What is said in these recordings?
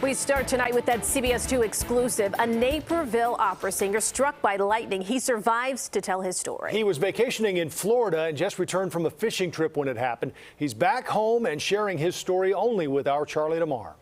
We start tonight with that CBS 2 exclusive. A Naperville opera singer struck by lightning. He survives to tell his story. He was vacationing in Florida and just returned from a fishing trip when it happened. He's back home and sharing his story only with our Charlie Damar.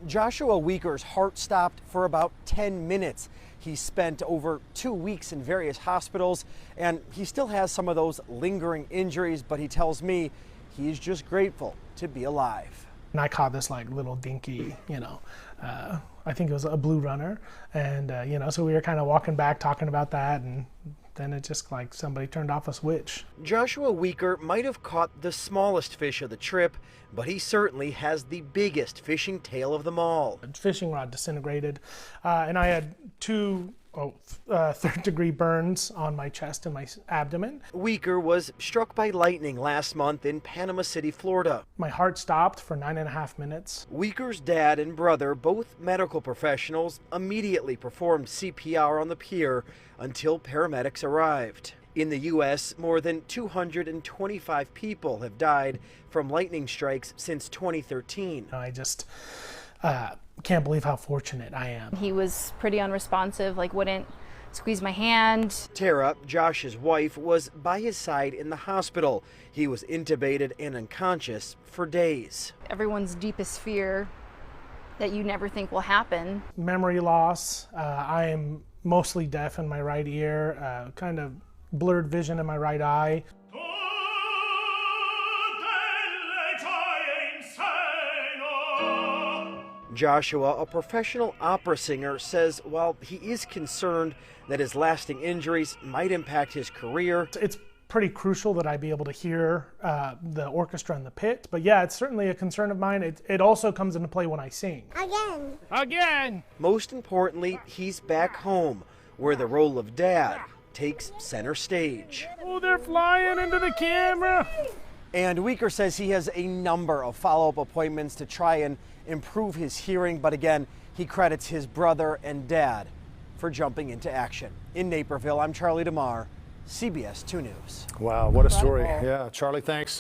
Joshua Weaker's heart stopped for about 10 minutes. He spent over 2 weeks in various hospitals, and he still has some of those lingering injuries, but he tells me he's just grateful to be alive. And I caught this like little dinky, I think it was a blue runner. And, so we were kind of walking back talking about that, and then it just like somebody turned off a switch. Joshua Weaker might have caught the smallest fish of the trip, but he certainly has the biggest fishing tail of them all. The fishing rod disintegrated, and I had two third-degree burns on my chest and my abdomen. Weaker was struck by lightning last month in Panama City, Florida. My heart stopped for 9.5 minutes. Weaker's dad and brother, both medical professionals, immediately performed CPR on the pier until paramedics arrived. In the U.S., more than 225 people have died from lightning strikes since 2013. I just can't believe how fortunate I am. He was pretty unresponsive, wouldn't squeeze my hand. Tara, Josh's wife, was by his side in the hospital. He was intubated and unconscious for days. Everyone's deepest fear that you never think will happen. Memory loss. I am mostly deaf in my right ear, kind of blurred vision in my right eye. Joshua, a professional opera singer, says while he is concerned that his lasting injuries might impact his career, it's pretty crucial that I be able to hear the orchestra and the pit. But yeah, it's certainly a concern of mine. It also comes into play when I sing. Again! Most importantly, he's back home, where the role of dad takes center stage. Oh, they're flying into the camera! And Weaker says he has a number of follow-up appointments to try and improve his hearing, but again, he credits his brother and dad for jumping into action. In Naperville, I'm Charlie Damar, CBS 2 News. Wow, what a story. Yeah, Charlie, thanks.